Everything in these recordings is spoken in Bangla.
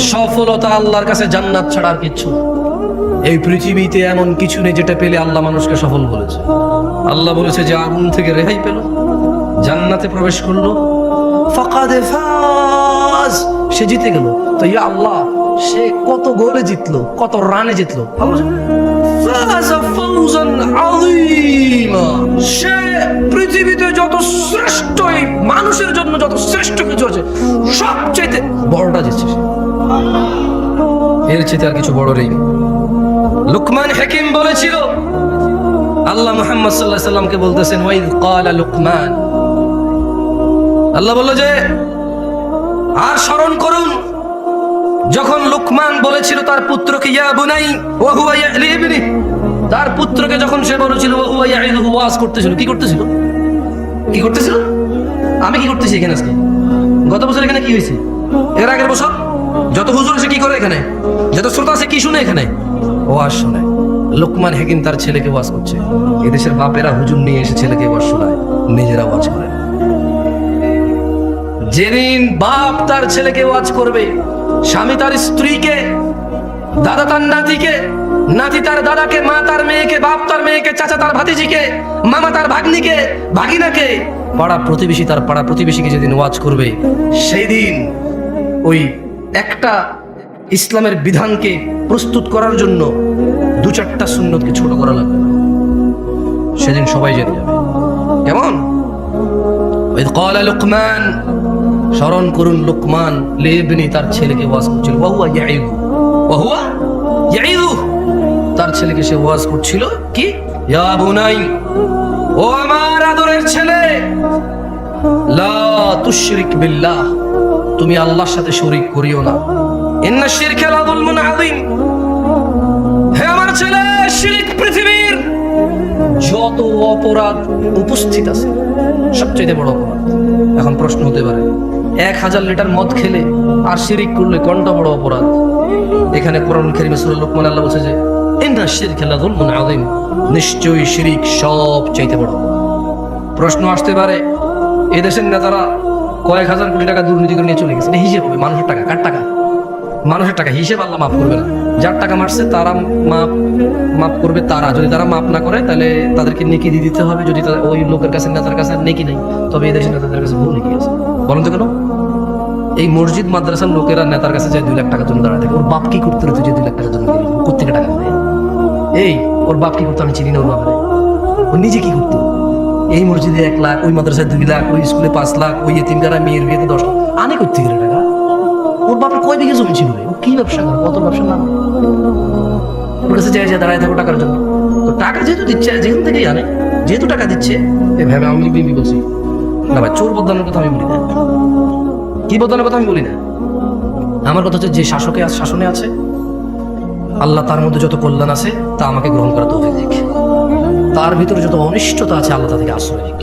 সফলতা আল্লাহর কাছে জান্নাত ছাড়া আর কিচ্ছু না। এই পৃথিবীতে এমন কিছু নেই যেটা পেলে আল্লাহ মানুষকে সফল বলেছে। আল্লাহ বলেছে যে আগুন থেকে রেহাই পেল, জান্নাতে প্রবেশ করলো, ফাকাদে ফাজ, সে জিতে গেল। তো ইয়া আল্লাহ, সে কত গোলে জিতলো, কত রানে জিতলো? ফাজা ফাউজান আযীমা, সে পৃথিবীতে যত শ্রেষ্ঠ, এই মানুষের জন্য যত শ্রেষ্ঠ কিছু আছে সবচেয়ে বড়টা জিতছে। এর চেয়ে আর কিছু বড় নেই। লুকমান হাকিম বলেছিল, আল্লাহ মুহাম্মদ সাল্লাল্লাহু আলাইহি সাল্লামকে বলতেছেন, ওয়াইদ ক্বালা লুকমান, আল্লাহ বলল যে আর স্মরণ করুন যখন লুকমান বলেছিল তার পুত্রকে, ইয়া বুনাই ওয়া হুয়া ইয়ালিবনি, তার পুত্রকে যখন সে বলেছিল ওয়া হুয়া ইয়াইদুহু, ওয়াজ করতেছিল। কি করতেছিল? কি করতেছিল? আমি কি করতেছি এখানে আজকে? গত বছর এখানে কি হয়েছে? এর আগের বছর যত হুজুর এসে কি করে এখানে, যত শ্রোতা আছে কি শুনে এখানে? ওয়াজ শুনে। লুকমান হাকিম তার ছেলেকে ওয়াজ করছে। এদেশের বাপেরা হুজুর নিয়ে এসে ছেলেকে ওয়াজ শোনায়, নিজেরা ওয়াজ করে। যেদিন বাপ তার ছেলেকে ওয়াজ করবে, স্বামী তার স্ত্রীকে, দাদা তার নাতিকে, নাতি তার দাদাকে, মা তার মেয়েকে, বাপ তার মেয়েকে, চাচা তার ভাতিজিকে, মামা তার ভাগ্নিকে, ভাগিনাকে, পাড়া প্রতিবেশী তার পাড়া প্রতিবেশীকে যেদিন ওয়াজ করবে, সেই দিন ওই একটা ইসলামের বিধানকে প্রস্তুত করার জন্য দু চারটা সুন্নতকে ছোট করা লাগবে। সেদিন সবাই জেনে যাবে। কেমন? ওয়াইদ ক্বালা লুকমান, স্মরণ করুন লুকমান লিবনি, তার ছেলেকে ওয়াজ করছিল, ওয়া হুয়া ইয়াইদু, ওয়া হুয়া ইয়াইদু, তার ছেলেকে সে ওয়াজ করছিল কি, ইয়া বুনাই, ও আমার আদরের ছেলে, লা তুশরিক বিল্লাহ, তুমি আল্লাহর সাথে শরীক করিও না, ইন্না শিরকা লা যুলমুন আযীম, হে আমার ছেলে, শিরক পৃথিবীর যত অপরাধ উপস্থিত আছে সবচেয়ে বড় অপরাধ। এখন প্রশ্ন হতে পারে, 1000 লিটার মদ খেলে আর শিরিক করলে কোনটা বড় অপরাধ? এখানে কোরআন কারীমে সূরা লুকমান আল্লাহ বলছে যে ইন্না শিরকা লা যুলমুন আযীম, নিশ্চয়ই শিরিক সবচেয়ে বড়। প্রশ্ন আসতে পারে, এই দেশের নেতারা কয়েক হাজার কোটি টাকা দুর্নীতি করে নিয়ে চলে গেছে, হিসেব হবে মানুষের টাকা, কার টাকা? মানুষের টাকা, হিসেব আল্লাহ মাফ করবে না। যার টাকা মারছে তারা মাফ করবে, তারা যদি তারা মাফ না করে তাহলে তাদেরকে নেকি দিয়ে দিতে হবে। যদি ওই লোকের কাছে, নেতার কাছে নেকি নেই, তবে এই দেশের নেতাদের কাছে ভুল নেকি আছে? বলেন তো কেন? এই মসজিদ মাদ্রাসার লোকেরা নেতার কাছে যায় 2 লাখ টাকার জন্য দাঁড়ায় থাকে। ওর বাপ কি করতে হতো যে 2 লাখ টাকার জন্য কোথেকে টাকা নেয়? এই ওর বাপ কি করতো আমি চিনি না, ওর বাপরে ও নিজে কি করতো? এই মসজিদে 1 লাখ, ওই মাদ্রাসায় 2 লাখ, ওই স্কুলে 5 লাখ, ওই এতিমখানা মেয়ের বিয়েতে 10 লাখ আনে করতে গেলে টাকা। ওর বাপের কয় বিঘে জমি ছিল রে? ও কি ব্যবসা করে? কত ব্যবসা নাম? ওর কাছে যায় দাঁড়ায় থাকো টাকার জন্য। তো টাকা যেহেতু দিচ্ছে, যেখান থেকেই আনে, যেহেতু টাকা দিচ্ছে, ভেবে আমি বিবি বলছি না ভাই, চোর বদলানোর কথা আমি বলি না, কি বদলানোর কথা আমি বলি না। আমার কথা হচ্ছে যে শাসনে আছে, আল্লাহ তার মধ্যে যত কল্যাণ আছে তা আমাকে গ্রহণ করা তৌফিক দিক। তার ভিতরে যত অনিষ্টতা আছে আল্লাহ তা থেকে আশ্রয় দিক।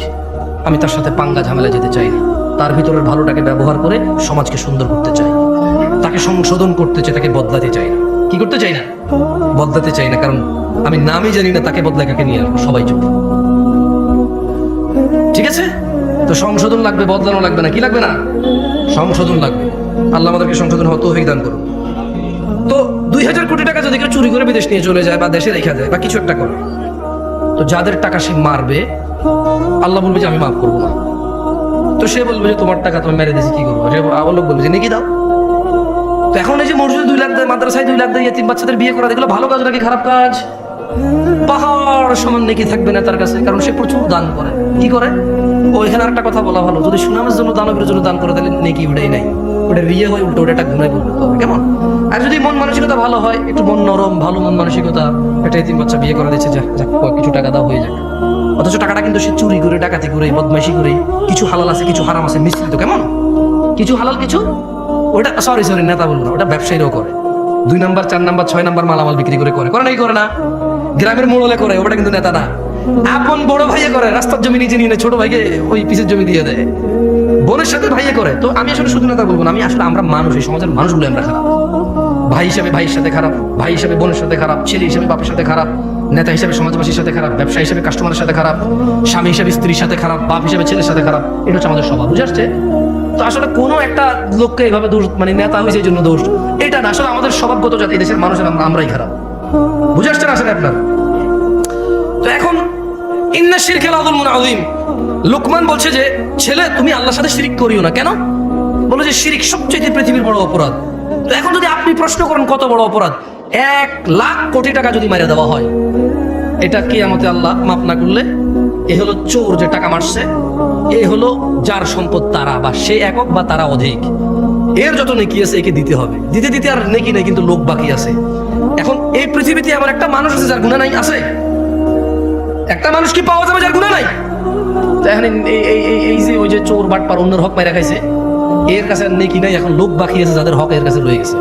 আমি তার সাথে পাঙ্গা ঝামেলা যেতে চাই না। তার ভিতরের ভালোটাকে ব্যবহার করে সমাজকে সুন্দর করতে চাই, তাকে সংশোধন করতে চাই, তাকে বদলাতে চাই না। কি করতে চাই না? বদলাতে চাই না, কারণ আমি নামই জানি না তাকে বদলায় কাকে নিয়ে আসবো, সবাই চোখ। ঠিক আছে? তো সংশোধন লাগবে, বদলানো লাগবে না। কি লাগবে না? সংশোধন লাগবে। আল্লাহ আমাদেরকে সংশোধন হওয়া তৌফিক দান করুন। তো 2000 কোটি টাকা যদি কেউ চুরি করে বিদেশ নিয়ে চলে যায় বা দেশে রেখে দেয় বা কিছু একটা করে, তো যাদের টাকা সে মারবে আল্লাহ বলবে যে আমি মাফ করবো না। তো সে বলবে যে তোমার টাকা তুমি মেরে দিয়েছি, কি করবো? সে লোক বলবে যে নেকি দাও। তো এখন এই যে মসজিদে 2 লাখ দেয়, মাদ্রাসায় 2 লাখ দেয়, এতিম বাচ্চাদের বিয়ে করা, দেখলো ভালো কাজ নাকি খারাপ কাজ? পাহাড় সমান নেকি থাকবে না তার কাছে, কারণ সে প্রচুর দান করে। কি করে? ওইখানে একটা কথা বলা ভালো, যদি সুনামের জন্য, দানবের জন্য দান করে তাহলে নেকি ওটাই নাই, ওটা রিয়ে হয়, উল্টো ওটা গুনায় পরিণত হবে। কেমন? আর যদি মন মানসিকতা ভালো হয়, একটু মন নরম, ভালো মন মানসিকতা, একটা এতিম বাচ্চা বিয়ে করে দিচ্ছে, যাক কিছু টাকা দাও, হয়ে যাক। অথচ টাকাটা কিন্তু সে চুরি করে, ডাকাতি করে, বদমাইশি করে, কিছু হালাল আছে কিছু হারাম আছে মিশ্রিত। কেমন? কিছু হালাল কিছু, ওটা সরি নেতা বলবো না, ওটা ব্যবসায়ীরাও করে। 2 নাম্বার 4 নাম্বার 6 নাম্বার মালামাল বিক্রি করে না, করে না। গ্রামের মোড়লে করে, ওটা কিন্তু নেতা না। আপন বড় ভাইয়ে করে, রাস্তার জমি নিজে নিয়ে ছোট ভাইকে ওই পিসের জমি দিয়ে দেয়। বোনের সাথে ভাইয়ে করে। তো আমি আসলে শুধু নেতা বলবো না, আমি আসলে আমরা মানুষ, এই সমাজের মানুষগুলো আমরা খারাপ। ভাই হিসাবে ভাইয়ের সাথে খারাপ, ভাই হিসাবে বোনের সাথে খারাপ, ছেলে হিসাবে বাপের সাথে খারাপ, নেতা হিসাবে সমাজবাসীর সাথে খারাপ, ব্যবসা হিসাবে কাস্টমারের সাথে খারাপ, স্বামী হিসাবে স্ত্রীর সাথে খারাপ, বাপ হিসাবে ছেলের সাথে খারাপ। এটা হচ্ছে আমাদের স্বভাব। বুঝে আসছে? তো আসলে কোনো একটা লোককে এইভাবে দোষ, মানে নেতা হয়েছে এই জন্য দোষ, এটা না, আসলে আমাদের স্বভাবগত জাতি দেশের মানুষের আমরাই খারাপ। বুঝে আসছেন আসলে আপনার? তো এখন ইন্না শিরকা লাযুলমুন আযীম, লোকমান বলছে যে ছেলে তুমি আল্লাহর সাথে শিরিক করিও না। কেন? বলে যে শিরিক সবচেয়ে পৃথিবীর বড় অপরাধ। তো এখন যদি আপনি প্রশ্ন করেন কত বড় অপরাধ, 1,00,000 কোটি টাকা যদি মাইরা দেওয়া হয়, এটা কিয়ামতে আল্লাহ মাফ না করলে, এ হলো চোর যে টাকা মারছে, এ হলো যার সম্পদ তারা বা সে একক বা তারা অধিক, এর যত নেকি আছে একে দিতে হবে। দিতে দিতে আর নেকি নেই, কিন্তু লোক বাকি আছে। এখন এই পৃথিবীতে আমার একটা মানুষ আছে যার গুনাহ নাই? আছে? একটা মানুষ কি পাওয়া যাবে যার গুনাহ নাই? এখন এই যে ওই যে চোর বাটপার অন্যের হক মাইরা খাইছে, এর কাছে আর নেকি নাই, এখন লোক বাকি আছে যাদের হক এর কাছে রয়ে গেছে,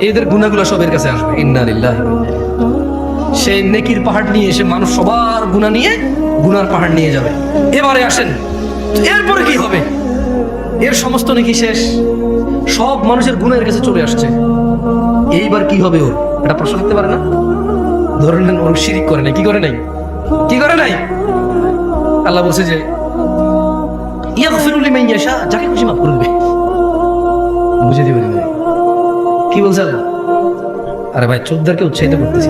এদের গুনাহগুলো সব এর কাছে আসবে। ইন্না লিল্লাহি ওয়া ইন্না ইলাইহি। সেই নেকির পাহাড় নিয়ে এসে মানুষ সবার গুনাহ নিয়ে গুনার পাহাড় নিয়ে যাবে। এবারে আসেন, এরপরে কি হবে? এর সমস্ত নেকি শেষ, সব মানুষের গুনাহের কাছে চলে আসছে, এইবার কি হবে ওর? এটা প্রশ্ন থাকতে পারে না? ধরে নেন ওর শিরিক করে নাই, কি করে নাই? কি করে নাই? আল্লাহ বলছে যে ইয়াগফিরু লিমান ইয়াশা, যাকে খুশি মাফ করে দেবে। বুঝে দিবেন না কি বলছে আল্লাহ? আরে ভাই, চোরদেরকে উৎসাহিত করতেছি,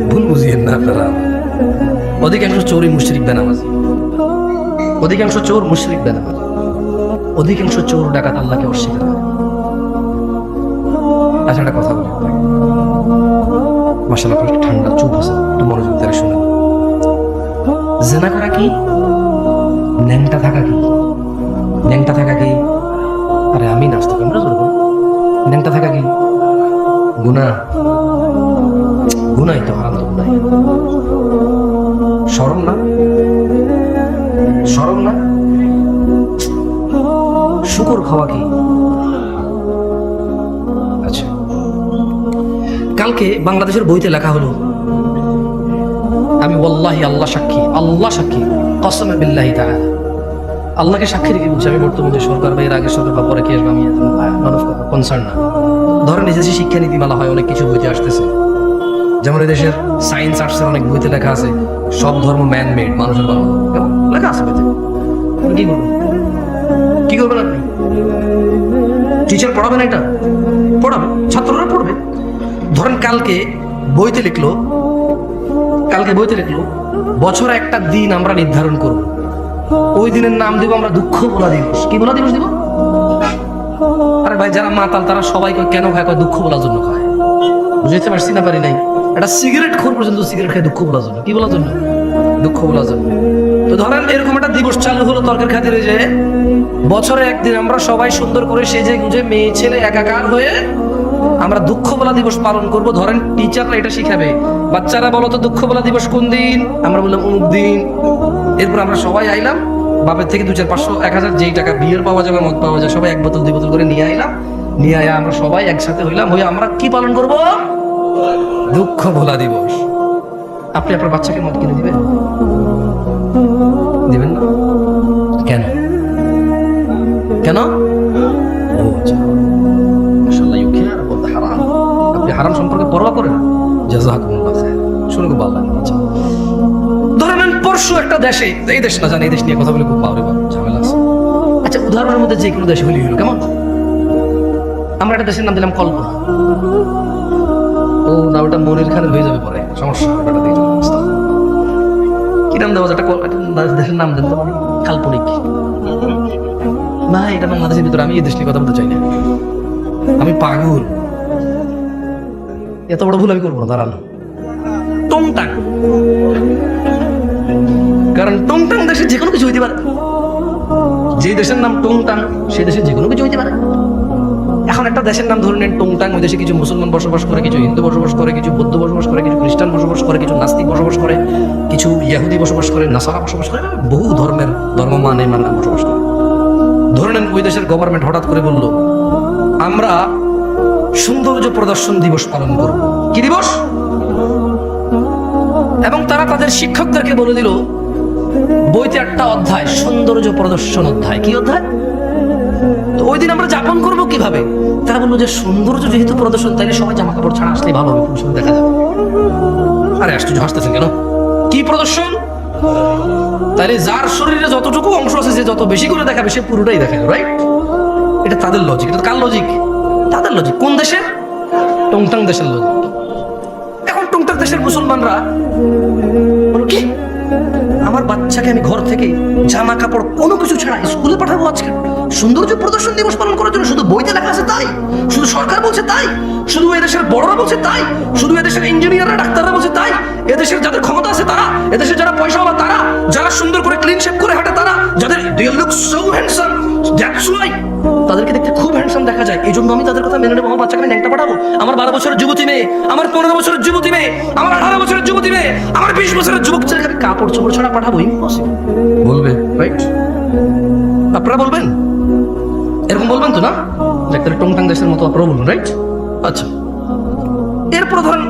ভুল বুঝিয়েন না আপনারা। অধিকাংশ চোরই মুশরিক বেনামাজি, অধিকাংশ চোর মুশরিক বেনামাজি, অধিকাংশ চোর ডাকাত আল্লাহকে অস্বীকার করে। আচ্ছা, একটা কথা বলি, মাশাআল্লাহ আপনার ঠান্ডা চুপ আছে, একটু মনোযোগ দিয়ে শুনুন। জিনা করা কি? ন্যাংটা থাকা কি? ন্যাংটা থাকা কি? আরে আমি নাস্তা আমরা বলবো, ন্যাংটা থাকা কি? গুনাহ। গুনাই তো, হারাম তো গুনাই। শরম না? শরম না? শুকর খাওয়া কি? আচ্ছা, কালকে বাংলাদেশের বইতে লেখা হলো, আমি ওয়াল্লাহি, আল্লাহ সাক্ষী, আল্লাহ সাক্ষী, কসমে বিল্লাহি তাআলা, আল্লাহকে সাক্ষী রেখে বলছি, আমি বর্তমান যে সরকার বা এর আগের সরকার বা পরে কি আসবে আমি নন অফ কনসার্ন না। ধরেন এই দেশে শিক্ষা নীতিমালা হয়, অনেক কিছু বইতে আসতেছে, যেমন এই দেশের সায়েন্স আর্টসের অনেক বইতে লেখা আছে সব ধর্ম ম্যান মেড, মানুষের বানানো লেখা আছে বইতে। কি করবেন? কি করবেন আপনি? টিচার পড়াবেন? এটা পড়াবে, ছাত্ররা পড়বে। ধরেন কালকে বইতে লিখলো, বছরে একটা দিন আমরা নির্ধারণ করব, ওই দিনের নাম দিব আমরা দুঃখ ভোলা দিবস। কি ভোলা দিবস দিব? আরে ভাই, যারা মাতাল তারা সবাই কেন খায়? দুঃখ ভোলার জন্য খায়। বুঝতে পারছি না? পারি নাই? একটা সিগারেট খোর পর্যন্ত সিগারেট খায় দুঃখ ভোলার জন্য। কি বলার জন্য? দুঃখ ভোলার জন্য। তো ধরেন এরকম একটা দিবস চালু হলো তর্কের খাতিরে, যে বছরে একদিন আমরা সবাই সুন্দর করে সেজে গুজে মেয়ে ছেলে একাকার হয়ে আমরা দুঃখ ভোলা দিবস পালন করব। ধরেন টিচাররা এটা শিখাবে, বাচ্চারা বলো তো দুঃখ ভোলা দিবস কোন দিন? আমরা বললাম অমুক দিন। এরপর আমরা সবাই আইলাম, বাপের থেকে 200, 500, 1000 যেই টাকা বিয়ের পাওয়া যাবে, মদ পাওয়া যায়, সবাই 1 বোতল 2 বোতল করে নিয়ে আইলাম। নিয়ে আয়া আমরা সবাই একসাথে হইলাম, হয়ে আমরা কি পালন করব? দুঃখ ভোলা দিবস। আপনি আপনার বাচ্চাকে মদ কিনে দিবেন? দিবেন না? কেন? কেন? আপনি হারাম সম্পর্কে পরোয়া করেন? জাযাকুমুল্লাহ খায়র। শুনে খুব ভালো লাগে। ধরেন পরশু একটা দেশে, এই দেশ না জানি, এই দেশ নিয়ে কথা বলে খুব ঝামেলা আছে। আচ্ছা, উদাহরণের মধ্যে যে কোনো দেশে হইলে হলো, কেমন? আমরা একটা দেশের নাম দিলাম কল্পনা। ও না, ওটা মনির খানের হয়ে যাবে পরে, সমস্যা। কি নাম দেওয়া? একটা দেশের নাম দেন তো, কাল্পনিক। না, এটা বাংলাদেশের ভিতরে, আমি এই দেশ নিয়ে কথা বলতে চাই না, আমি পাগল। এত বড় ভুল আমি করবো না। দাঁড়ানো টংটাং, কারণ টংটাং দেশে যে কোনো কিছু হইতে পারে। যে দেশের নাম টংটাং, সেই দেশে যে কোনো কিছু হইতে পারে। এখন একটা দেশের নাম ধরে নেন টংটাং, ওই দেশে কিছু মুসলমান বসবাস করে, কিছু হিন্দু বসবাস করে, কিছু বৌদ্ধ বসবাস করে, কিছু খ্রিস্টান বসবাস করে, কিছু নাস্তিক বসবাস করে, কিছু ইহুদি বসবাস করে, নাসারা বসবাস করে, বহু ধর্মের ধর্মমান বসবাস করে। ধরে নেন ওই দেশের গভর্নমেন্ট হঠাৎ করে বলল, আমরা সৌন্দর্য প্রদর্শন দিবস পালন করব। কি দিবস? এবং তারা তাদের শিক্ষকদেরকে বলে দিল, বইতে একটা অধ্যায় সৌন্দর্য প্রদর্শন অধ্যায়। কি অধ্যায়? তো ওই দিন আমরা যাপন করব কিভাবে? তারা বললো যে সৌন্দর্য যেহেতু প্রদর্শন, তাইলে সবাই জামা কাপড় ছাড়া আসলে ভালো হবে, পুরুষকে দেখা যাবে। আরে আশ্চর্য, হাসতেছেন কেন? কি প্রদর্শন? তাইলে যার শরীরে যতটুকু অংশ আছে, যে যত বেশি করে দেখাবে সে পুরোটাই দেখাবে, রাইট? এটা তাদের লজিক। এটা কার লজিক? তাদের লজিক। কোন দেশে? টংটাং দেশের লজিক। এখন টংটাং দেশের মুসলমানরা বলো কি, আমার বাচ্চাকে আমি ঘর থেকে জামা কাপড় কোনো কিছু ছাড়া স্কুলে পাঠাবো আজকে সৌন্দর্য প্রদর্শন দিবস পালন করার জন্য? শুধু বইতে লেখা আছে তাই? শুধু সরকার বলছে তাই? শুধু এদেশের বড়রা বলছে তাই? শুধু এদেশের ইঞ্জিনিয়াররা ডাক্তাররা বলছে তাই? এদেশের যাদের ক্ষমতা আছে তারা, এদেশের যারা পয়সাওয়ালা তারা, যারা সুন্দর করে ক্লিন শেভ করে হাঁটে তারা, যাদের they look so handsome, that's why তাদেরকে দেখতে খুব হ্যান্ডসাম দেখা যায়, এই জন্য আমি তাদের কথা মেনে নেবো। আমার বাচ্চাকে আমি ন্যাংটা পাঠাবো? আমার 12 বছরের যুবতী মেয়ে, আমার 15 বছরের যুবতী মেয়ে, আমার 18 বছরের যুবতী মেয়ে, আমার 20 বছরের যুবক ছেলেকে আমি কাপড় চোপড় ছাড়া পাঠাবো? ইম্পসিবল। বলবে, রাইট? আপনারা বলবেন? এরকম বলবেন তো না? একটা টংটাং দেশের মতো আপনারা বলবেন, রাইট? আচ্ছা, এরপর ধরেন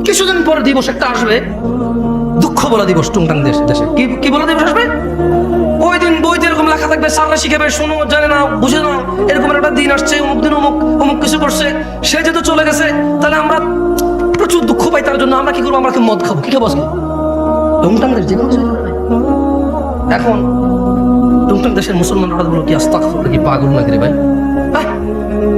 কিছুদিন পর দিবস একটা আসবে, দুঃখ বলা দিবস। টংটাং দেশে কি বলা দিবস আসবে? ওই দিন বইতে এরকম লেখা থাকবে, স্যাররা শিখাবে, শোনো, জানে না, বুঝে না, এরকম একটা দিন আসছে, অমুক দিন অমুক অমুক কিছু করছে, সে যেহেতু চলে গেছে, তাহলে আমরা প্রচুর দুঃখ পাই তার জন্য। আমরা কি করবো? আমরা কি মদ খাবো? কি খাবো? টংটাং দেশ যে কোনো কিছু করে নাই। এখন টংটাং দেশের মুসলমানরা বলো কি আস্তাগফিরুল্লাহ, কি পাগল নাকি রে ভাই?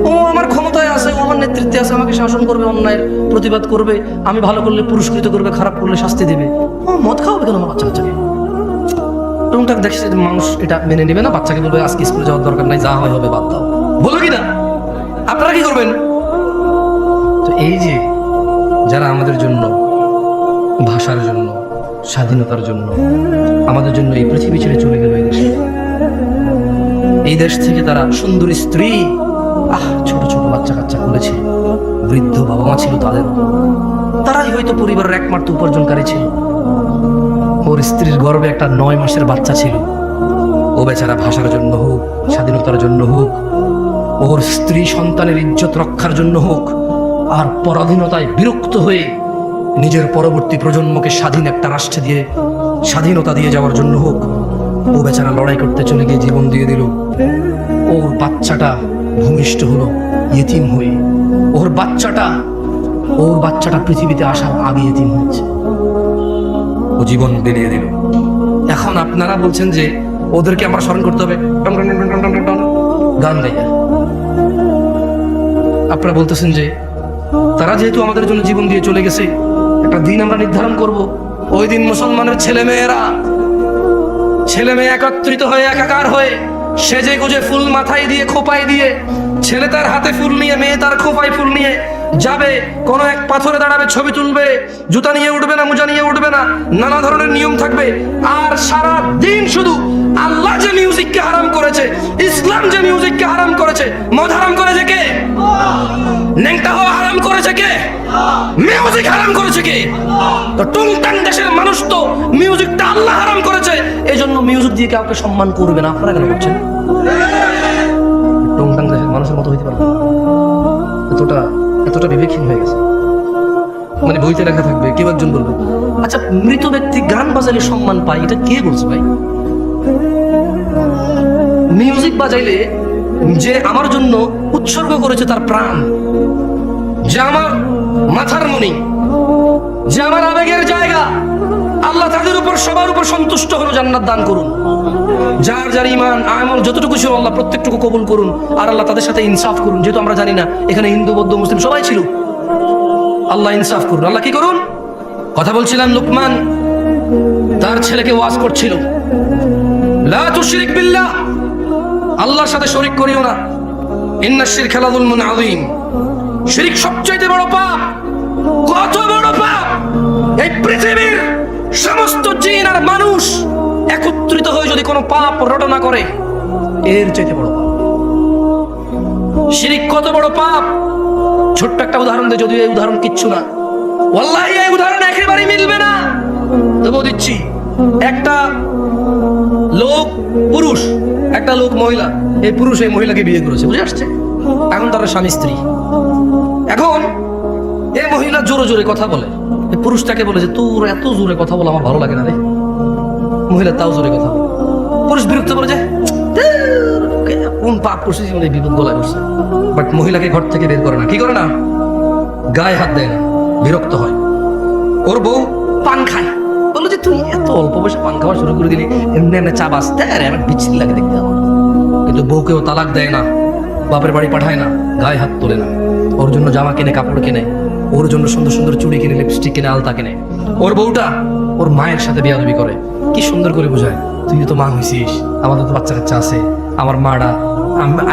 ও আমার ক্ষমতায় আছে, ও আমার নেতৃত্বে আছে, আমাকে শাসন করবে, অন্যায়ের প্রতিবাদ করবে, আমি ভালো করলে পুরস্কৃত করবে, খারাপ করলে শাস্তি দেবে। ও মদ খাওয়াবে কেন আমার বাচ্চাকে? টংটাং দেখছে মানুষ এটা মেনে নেবে না, বাচ্চাকে বলবে আজকে স্কুলে যাওয়ার দরকার নাই, যা হয় হবে, বাদ দাও। বলো কি না? আপনারা কি করবেন? তো এই যে যারা আমাদের জন্য, ভাষার জন্য, স্বাধীনতার জন্য, আমাদের জন্য এই পৃথিবী ছেড়ে চলে গেল, এই দেশ থেকে তারা সুন্দরী স্ত্রী, ছোট ছোট বাচ্চা কাচ্চা করেছে, বৃদ্ধ বাবা মা ছিল তাদের, তারাই হয়তো পরিবারের একমাত্র উপার্জনকারী ছিল। ওর স্ত্রীর গর্ভে একটা 9 মাসের বাচ্চা ছিল। ও বেচারা ভাষার জন্য হোক, স্বাধীনতার জন্য হোক, ওর স্ত্রী সন্তানের ইজ্জত রক্ষার জন্য হোক, আর পরাধীনতায় বিরক্ত হয়ে নিজের পরবর্তী প্রজন্মকে স্বাধীন একটা রাষ্ট্রে দিয়ে স্বাধীনতা দিয়ে যাওয়ার জন্য হোক, ও বেচারা লড়াই করতে চলে গিয়ে জীবন দিয়ে দিল। ওর বাচ্চাটা ভূমিষ্ঠ হলো ইতিম হয়ে। ওর বাচ্চাটা পৃথিবীতে আসার আগে ইতিম হয়েছে, ও জীবন বেরিয়ে দিল। এখন আপনারা বলছেন যে ওদেরকে আমরা স্মরণ করতে হবে গান গাইয়া। আপনারা বলতেছেন যে তারা যেহেতু আমাদের জন্য জীবন দিয়ে চলে গেছে, একটা দিন আমরা নির্ধারণ করব, ওই দিন মুসলমানের ছেলে মেয়ে একত্রিত হয়ে একাকার হয়ে সেজে গুজে ফুল মাথায় দিয়ে খোপায় দিয়ে, ছেলে তার হাতে ফুল নিয়ে, মেয়ে তার খোপায় ফুল নিয়ে যাবে, কোন এক পাথরে দাঁড়াবে, ছবি তুলবে, জুতা নিয়ে উঠবে না, মোজা নিয়ে উঠবে না, নানা ধরনের নিয়ম থাকবে। আর সারা দিন শুধু আল্লাহ যে মিউজিককে হারাম করেছে, ইসলাম যে মিউজিককে হারাম করেছে, মদ হারাম করেছে কে? ন্যাংটা হওয়া হারাম করেছে কে? মিউজিক হারাম করেছে কে? তো টংটাং দেশের মানুষ তো মিউজিকটা আল্লাহ হারাম করেছে, এই জন্য মিউজিক দিয়ে কাউকে সম্মান করবে না। আপনারা কেন করছেন? টংটাং দেশের মানুষের মতো হইতে পারে? এতটা বিবেকহীন হয়ে গেছে। মানে বইতে লেখা থাকবে, কেউ একজন বলবে আচ্ছা মৃত ব্যক্তি গান বাজালে সম্মান পায়, এটা কে বলছে ভাই? মিউজিক বাজাইলে যে আমার জন্য উৎসর্গ করেছে তার প্রাণ, যে আমার মাথার মণি, যে আমার আবেগের জায়গা, আল্লাহ তাদের উপর সবার উপর সন্তুষ্ট হলো, জান্নাত দান করুন। যার যার ইমান আমল যতটুকু ছিল আল্লাহ প্রত্যেকটুকু কবুল করুন, আর আল্লাহ তাদের সাথে ইনসাফ করুন। যেহেতু আমরা জানি না এখানে হিন্দু বৌদ্ধ মুসলিম সবাই ছিল, আল্লাহ ইনসাফ করুন। আল্লাহ কি করুন? কথা বলছিলাম, লুকমান তার ছেলেকে ওয়াজ করছিল, লা তুশরিক বিল্লাহ, আল্লাহর সাথে শরীক করিও না, ইন্নাশ শিরকা লাযুলমুন আযীম, শিরক সবচেয়ে বড় পাপ। কত বড় পাপ! এই পৃথিবীর সমস্ত জিন আর মানুষ একত্রিত হয়ে যদি কোনো পাপ রটনা করে, এর চাইতে বড় পাপ শিরক। কত বড় পাপ! ছোট্ট একটা উদাহরণ দেয়, যদিও এই উদাহরণ কিচ্ছু না, ওয়াল্লাহি এই উদাহরণ একেবারে মিলবে না, তবুও দিচ্ছি। একটা লোক পুরুষ, একটা লোক মহিলা, এই পুরুষ এই মহিলাকে বিয়ে করেছে, বুঝে আসছে? এখন তারা স্বামী স্ত্রী। এখন এই মহিলা জোরে জোরে কথা বলে, এই পুরুষটাকে বলে যে তোর এত জোরে কথা বলে আমার ভালো লাগে না রে। মহিলা তাও জোরে কথা বলে, পুরুষ বিরক্ত বলে যে কোন পাপ করছে, বিপদ গলায় করছে। বাট মহিলাকে ঘর থেকে বের করে না, কি করে না, গায়ে হাত দেয় না, বিরক্ত হয়। ওর বউ পান খায়, বললো যে তুই এত অল্প বয়সে পান খাওয়া শুরু করে দিলি, এমনি এমনি চা বাঁচতে আমার বিচ্ছিন্ন লাগে দেখতে। কিন্তু বউকেও তালাক দেয় না, বাপের বাড়ি পাঠায় না, গায়ে হাত তোলে না, ওর জন্য জামা কিনে, কাপড় কিনে, ওর জন্য সুন্দর সুন্দর চুড়ি কিনে, লিপস্টিক কিনে, আলতা কিনে। ওর বউটা ওর মায়ের সাথে বিয়াদবি করে। কি সুন্দর করে বোঝায়, তুই তো মা হয়েছিস, আমাদের তো বাচ্চা কাচ্চা আছে, আমার মারা,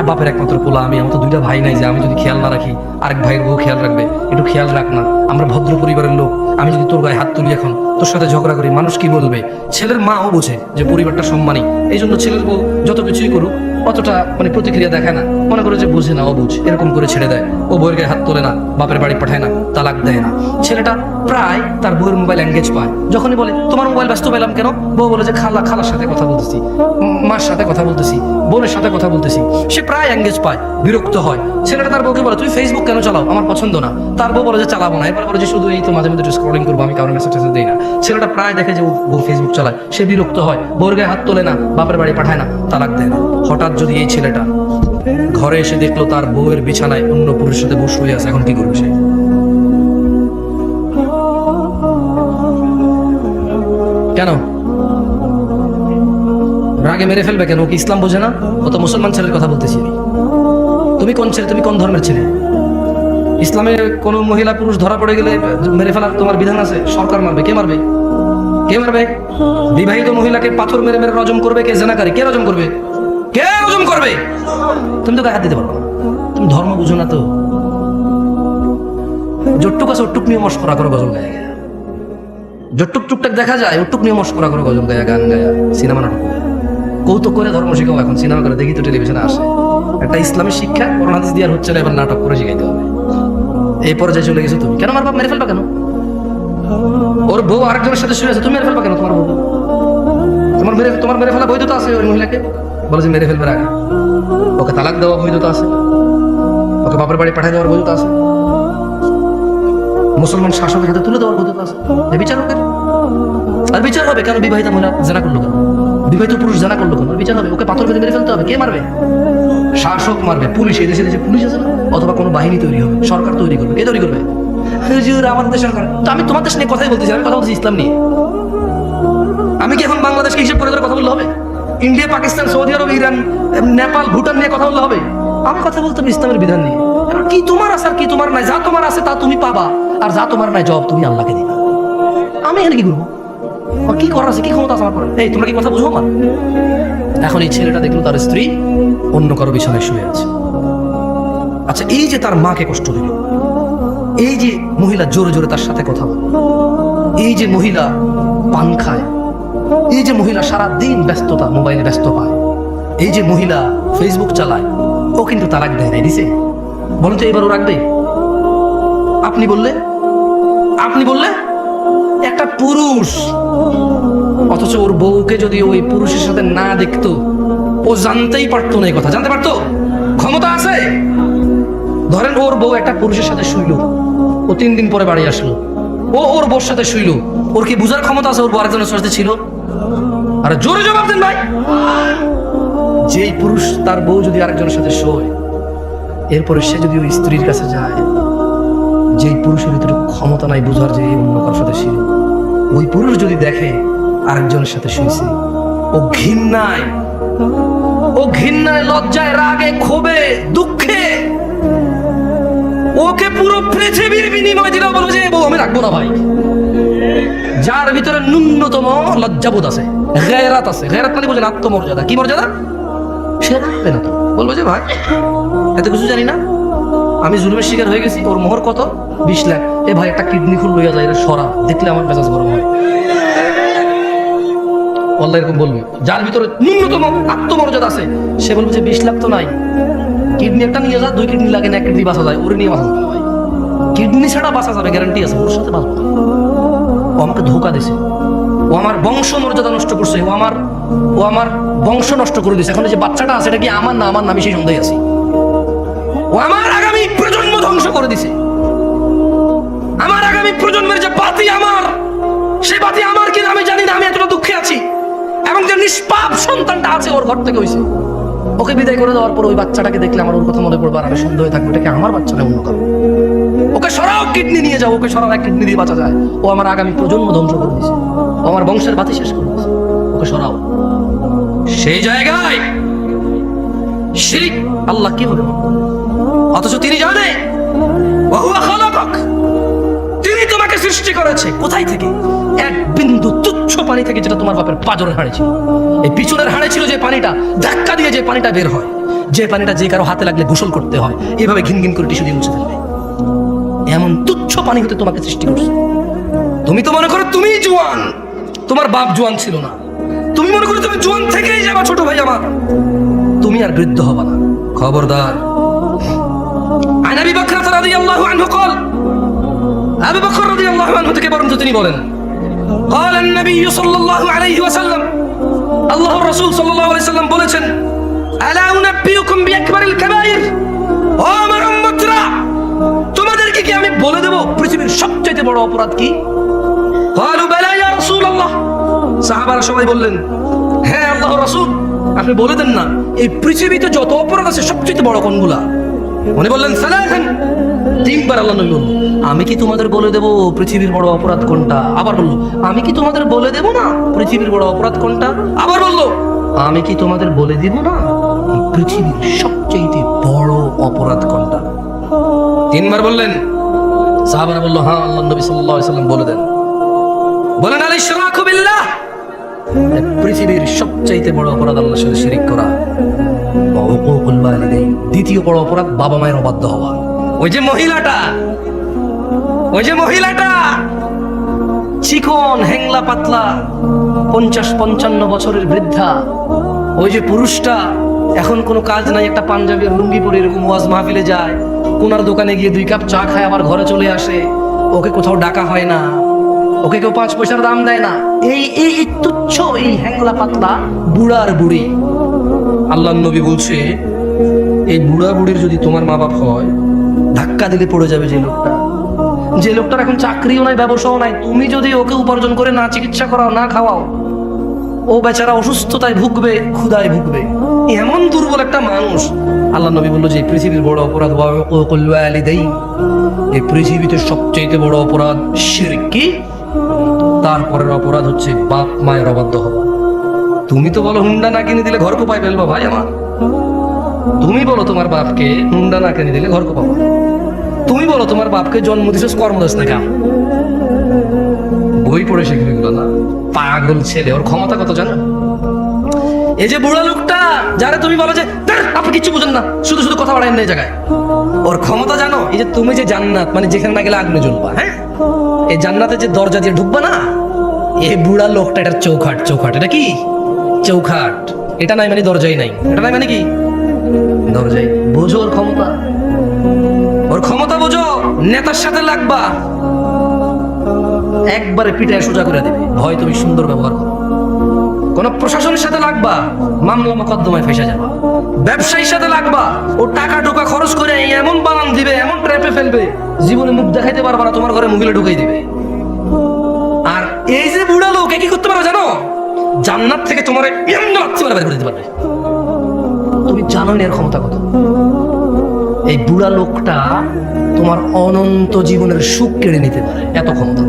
বাপের একমাত্র পোলা আমি, আমার তো দুইটা ভাই নাই যে আমি যদি খেয়াল না রাখি আরেক ভাইয়ের বউ খেয়াল রাখবে, একটু খেয়াল রাখ না, আমরা ভদ্র পরিবারের লোক, আমি যদি তোর গায়ে হাত তুলি এখন, তোর সাথে ঝগড়া করি, মানুষ কি বলবে। ছেলের মাও বোঝে যে পরিবারটা সম্মানী, এই জন্য ছেলের বউ যত কিছুই করুক অতটা প্রতিক্রিয়া দেখায় না, মনে করে যে বুঝে না, অবুঝ, এরকম করে ছেড়ে দেয়। ও বউয়ের গায়ে হাত তোলে না, বাপের বাড়ি পাঠায় না, তালাক দেয় না। ছেলেটা প্রায় তার বউয়ের মোবাইল এনগেজ পায়। যখনই বলে তোমার মোবাইল ব্যস্ত পেলাম কেন, বউ বলে যে খালার সাথে কথা বলতেছি, মার সাথে কথা বলতেছি, বোনের সাথে কথা বলতেছি। সে প্রায় এনগেজ পায়, বিরক্ত হয়। ছেলেটা তার বউকে বলে তুমি ফেসবুক কেন চালাও, আমার পছন্দ না। তার বউ বলে যে চালাবো না, এরপর বলে যে শুধু এই তো মাঝে মধ্যে স্ক্রলিং করবো, আমি কারোর মেসেজ টেসেজ দিই না। ছেলেটা প্রায় দেখে যে বউ ফেসবুক চালায়, সে বিরক্ত হয়, বউয়ের গায়ে হাত তোলে না, বাপের বাড়ি পাঠায় না, তালাক দেয় না। হঠাৎ যদি এই ছেলেটা ঘরে এসে দেখলো তার বউয়ের বিছানায় অন্য পুরুষের সাথে বসে হয়ে আছে, এখন কি করবে সে? কেন রাগে মেরে ফেলবে কেন? ও কি ইসলাম বোঝে না? ও তো মুসলমান ছেলের কথা বলতেছি। তুমি কোন ছেলে, তুমি কোন ধর্মের ছেলে? ইসলামে কোন মহিলা পুরুষ ধরা পড়ে গেলে মেরে ফেলার তোমার বিধান আছে? সরকার মারবে। কে মারবে? কে মারবে? বিবাহিত মহিলাকে পাথর মেরে মেরে রজম করবে কে? জেনাকারী। কে রজম করবে? কে রজম করবে? তুমি তো গায়ে হাত দিতে পারো না, তুমি ধর্ম বুঝো না। তো যটুক আছে ওটুক নিয়ে মস্করা করো, গজল গায়ে। যটুক টুকটাক দেখা যায় ওটুক নিয়ে মস্করা করো, গজল গায়া, গান গায়া, সিনেমা নাটক কৌতুক করে ধর্ম শিখাও। এখন সিনেমা করে দেখি তো টেলিভিশনে আসে একটা ইসলামের শিক্ষা, কোরআন হাদিস দিয়ে হচ্ছে না, এবার নাটক করে শিখাইতে হবে। এই পর্যায়ে চলে গেছো তুমি। কেন আমার বাপ মেরে ফেলবা কেন? ওর বউ আরেকজনের সাথে শুয়ে আছে, তুমি মেরে ফেলবা কেন? তোমার বউ, তোমার মেরে ফেলা বৈধতা আছে ওই মহিলাকে? বলে যে মেরে ফেলবে আগে, ওকে তালাক দেওয়া বৈধতা আছে, ওকে বাপের বাড়ি পাঠিয়ে দেওয়ার বৈধতা আছে, মুসলমান শাসকের হাতে তুলে দেওয়ার বৈধতা আছে। বিচারকের আর বিচার হবে কেন? বিবাহিত মহিলা জানা করলো কেন? বিবাহিত পুরুষ জানা করলো কেন? বিচার হবে। ওকে পাথর বেঁধে মেরে ফেলতে হবে। কে মারবে? শাসক মারবে। পুলিশ, এই দেশে দেশে পুলিশ আছে না? অথবা কোনো বাহিনী তৈরি হবে, সরকার তৈরি করবে। কে তৈরি করবে? হুজুর আমাদের দেশ সরকার। তো আমি তোমার দেশ নিয়ে কথাই বলতেছি, আমি কথা বলছি ইসলাম নিয়ে। আমি কি এখন বাংলাদেশকে হিসেব করে কথা বললে হবে? ইন্ডিয়া, পাকিস্তান, সৌদি আরব, ইরান, নেপাল, ভুটান নিয়ে কথা বললে হবে? আমি কথা বলতে হবে ইসলামের বিধান নিয়ে। কি তোমার আছে আর কি তোমার নাই? যা তোমার আছে তা তুমি পাবা, আর যা তোমার নাই জবাব তুমি আল্লাহকে দিবা। আমি এখানে কি করবো? কি করার আছে? কি ক্ষমতা আছে আমার? এই তোমরা কি কথা বুঝো আমার? এখন এই ছেলেটা দেখলো তার স্ত্রী অন্য কারো বিছানায় শুয়ে আছে। আচ্ছা, এই যে তার মাকে কষ্ট দিল, এই যে মহিলা জোরে জোরে তার সাথে কথা বলে, এই যে মহিলা পান খায়, এই যে মহিলা সারা দিন ব্যস্ততা, মোবাইলে ব্যস্ত পায়, এই যে মহিলা ফেসবুক চালায়, ও কিন্তু তালাক দেয় নাই, দিছে? বলুন তো এবার ও রাখবে? আপনি বললে একটা পুরুষ, অথচ ওর বউকে যদি ওই পুরুষের সাথে না দেখতো, ও জানতেই পারতো না। এই কথা জানতে পারতো? ক্ষমতা আছে। ধরেন ওর বউ একটা পুরুষের সাথে শুইল, ও 3 দিন পরে বাড়ি আসলো, ও ওর বউর সাথে শুইল, ওর কি বুঝার ক্ষমতা আছে ওর বউ আরেকজনের সাথে ছিল? আরে জোরে জবাব দেন ভাই। যেই পুরুষ তার বউ যদি আরেকজনের সাথে শোয়, এরপরে সে যদি ওই স্ত্রীর কাছে যায়, যেই পুরুষের ভিতরে ক্ষমতা নাই বুঝার যে অন্য কারোর সাথে ছিল, ওই পুরুষ যদি দেখে আরেকজনের সাথে শুয়েছে, ও ঘৃণায়, লজ্জায়, রাগে, ক্ষোভে, দুঃখে ওকে পুরো পৃথিবীর বিনিময় দিলেও বলবো যে বউ আমি রাখবো না ভাই। যার ভিতরে ন্যূনতম লজ্জাবোধ আছে, গায়রাত আছে, গায়রাত মানে বোঝেন আত্মমর্যাদা। কি মর্যাদা? সে রাখবে না। তো বলবো যে ভাই এত কিছু জানি না, আমি জুলুমের শিকার হয়ে গেছি, ওর মোহর কত? 20 লাখ। এ ভাই একটা কিডনি খুল লইয়া যায়, সরা দেখলে আমার মেজাজ গরম হয়। আল্লাহ এরকম বলবে। যার ভিতরে ন্যূনতম আত্মমর্যাদা আছে সে বলবে যে 20 লাখ তো নাই, কিডনি একটা নিয়ে যা, 2 কিডনি লাগে না, 1 কিডনি বাঁচা যায়, ওরে নিয়ে বাঁচা যাবে ভাই। কিডনি ছাড়া বাঁচা যাবে, গ্যারান্টি আছে, ওর সাথে বাঁচবো। ও আমাকে ধোকা দিছে, ও আমার বংশ মর্যাদা নষ্ট করছে, ও আমার বংশ নষ্ট করে দিছে। এখন যে বাচ্চাটা আছে এটা কি আমার না? আমার না, আমি সেই সন্দেহে আছি। ও আমার আগামী প্রজন্ম ধ্বংস করে দিছে। আমার আগামী প্রজন্মের যে বাতি আমার, সেই বাতি আমার কিনা আমি জানি না, আমি এতটা দুঃখে আছি। এবং যে নিষ্পাপ সন্তানটা আছে ওর ঘর থেকে হয়েছে, ওকে বিদায় করে দেওয়ার পর ওই বাচ্চাটাকে দেখলে আমার ওর কথা মনে পড়বে, আর আমি সন্দেহ হয়ে থাকবো এটা কি আমার বাচ্চা না অন্য কারো। ওকে সরাও, কিডনি নিয়ে যাও, ওকে সরাও, 1 কিডনি দিয়ে বাঁচা যায়। ও আমার আগামী প্রজন্ম ধ্বংস করে দিয়েছে, ও আমার বংশের বাতি শেষ করে দিয়েছে, ওকে সরাও। সেই জায়গায় শিরক আল্লাহ কি বলে? অথচ তিনি জানে ওয়াহুয়া খালাকাক, তিনি তোমাকে সৃষ্টি করেছে। কোথায় থেকে? এক বিন্দু তুচ্ছ পানি থেকে, যেটা তোমার বাপের পাঁজরের হাড়ে ছিল। এই পিছনের হাড়ে ছিল যে পানিটা, ধাক্কা দিয়ে যে পানিটা বের হয়, যে পানিটা যে কারো হাতে লাগলে গোসল করতে হয়, এভাবে ঘিন ঘিন করে টিস্যু দিয়ে মুছে ফেলবে, এমন তুচ্ছ পানি হতে তোমাকে সৃষ্টি করছে। তুমি তো মনে করো তুমি জোয়ান, তোমার বাপ জোয়ান ছিল না। তুমি মনে করো তুমি জোয়ান থেকেই যাবা, ছোট ভাই আমার, তুমি আর বৃদ্ধ হবা না। খবরদার। আন আবি বকর রাদিয়াল্লাহু আনহু قال, আবু বকর রাদিয়াল্লাহু আনহু থেকে বর্ণিত, তিনি বলেন قال النبي صلى الله عليه وسلم, আল্লাহর রাসূল সাল্লাল্লাহু আলাইহি ওয়াসাল্লাম বলেছেন, আলা উনাব্বিউকুম বিআকবারিল কাবাইর, ও আমার উম্মতরা, তোমাদেরকে কি আমি বলে দেব পৃথিবীর সবচেয়ে বড় অপরাধ কি? قالوا بلى يا رسول الله, সাহাবারা সবাই বললেন, হ্যাঁ আল্লাহর রাসূল, আপনি বলে দেন না, এই পৃথিবীতে যত অপরাধ আছে সবচেয়ে বড় কোনগুলা? উনি বললেন সালাসান, তিনবার আল্লাহ নবী বলল, আমি কি তোমাদের বলে দেব পৃথিবীর বড় অপরাধ কোনটা? আবার বলল, আমি কি তোমাদের বলে দেব না পৃথিবীর বড় অপরাধ কোনটা? আবার বলল, আমি কি তোমাদের বলে দিব না পৃথিবীর সবচেয়ে বড় অপরাধ কোনটা? তিনবার বললেন। সাহাবারা বলল, হ্যাঁ আল্লাহ নবী সাল্লাল্লাহু আলাইহি ওয়াসাল্লাম বলে দেন। বলেন, আল ইশরাকু বিল্লাহ, পৃথিবীর সবচেয়ে বড় অপরাধ আল্লাহর সাথে শিরিক করা। ওয়া উকুকুল ওয়ালিদাইন, দ্বিতীয় বড় অপরাধ বাবা মায়ের অবাধ্য হওয়া। ওই যে মহিলাটা চিকন হ্যাংলা পাতলা 50-55 বছরের বৃদ্ধা, ওই যে পুরুষটা এখন কোনো কাজ নাই, একটা পাঞ্জাবি আর লুঙ্গি পরে এরকম ওয়াজ মাহফিলে যায়, কোনার দোকানে গিয়ে 2 কাপ চা খায়, আবার ঘরে চলে আসে, ওকে কোথাও ডাকা হয় না, ওকে কেউ 5 পয়সার দাম দেয় না। এই তুচ্ছ এই হ্যাংলা পাতলা বুড়ার বুড়ি, আল্লাহর নবী বলছে, এই বুড়া বুড়ির যদি তোমার মা বাপ হয়, ধাক্কা দিলে পড়ে যাবে যে লোকটার এখন চাকরিও নাই, ব্যবসাও নাই, তুমি যদি ওকে উপার্জন করে না চিকিৎসা করাও, না খাওয়াও, ও বেচারা অসুস্থতায় ভুগবে, ক্ষুধায় ভুগবে। এমন দুর্বল একটা মানুষ। আল্লাহ নবী বলল যে পৃথিবীর বড় অপরাধ ওয়া উকুকুল ওয়ালিদাইন, এই পৃথিবীতে সবচেয়ে বড় অপরাধ শিরক। কি? তারপরের অপরাধ হচ্ছে বাপ মায়ের অবাধ্য হওয়া। তুমি তো বলো হুন্ডা না কিনে দিলে ঘর কোপায় ফেলবো, ভাই আমার, তুমি বলো তোমার বাপকে হুন্ডা না কিনে দিলে ঘর কোপাবো। তুমি বলো তোমার বাপকে জন্ম দিছিস কর্মদাস না কাম, বই পড়ে শিখবে এগুলো না। পাগল ছেলে, ওর ক্ষমতা কত জানো? এই যে বুড়া লোকটা, যারা তুমি বলো যে আপনি কিছু বুঝেন না, শুধু শুধু কথা বাড়ায় এই জায়গায়, ওর ক্ষমতা জানো? এই যে তুমি যে জান্নাত, মানে যেখানে না গেলে আগুনে জ্বলবা, হ্যাঁ, এই জান্নাতে যে দরজা দিয়ে ঢুকবা না, এই বুড়া লোকটা এটার চৌখাট। এটা কি চৌখাট? এটা নাই মানে দরজাই নাই, এটা নাই মানে কি দরজাই। বোঝো ওর ক্ষমতা বোঝো। নেতার সাথে লাগবা, একবারে পিটায় সোজা করে দেবে, ভয় তুমি সুন্দর ব্যবহার করো। কোন প্রশাসনের সাথে লাগবা, মামলা মোকদ্দমায় ফেসে যাবা। ব্যবসায়ীর সাথে লাগবা, ও টাকা টোকা খরচ করে এমন বানান দিবে, এমন ট্র্যাপে ফেলবে, জীবনে মুখ দেখাইতে পারবা না, তোমার ঘরে মুগিলে ঢুকাই দিবে। আর এই যে বুড়া লোক কি করতে পারো জানো? জান্নাত থেকে তোমার বের করে দিতে পারবে। তুমি জানো না এর ক্ষমতা কত? এই বুড়া লোকটা তোমার অনন্ত জীবনের সুখ কেড়ে নিতে পারে, এত ক্ষমতা।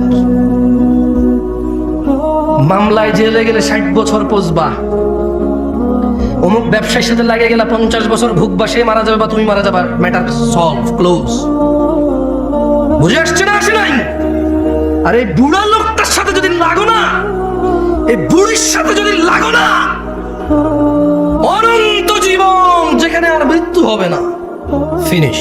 মামলায় জেলে গেলে 60 বছর পচবা, অমুক ব্যবসায়ীর সাথে লাগে গেলে 50 বছর ভুগবা, সে মারা যাবে বা তুমি মারা যাবা, ম্যাটার সলভ, ক্লোজ। বুঝে আসছে না? আসে নাই? আর এই বুড়া লোকটার সাথে যদি লাগো না, এই বুড়ির সাথে যদি লাগো না, অনন্ত জীবন, যেখানে আর মৃত্যু হবে না, ফিনিশ।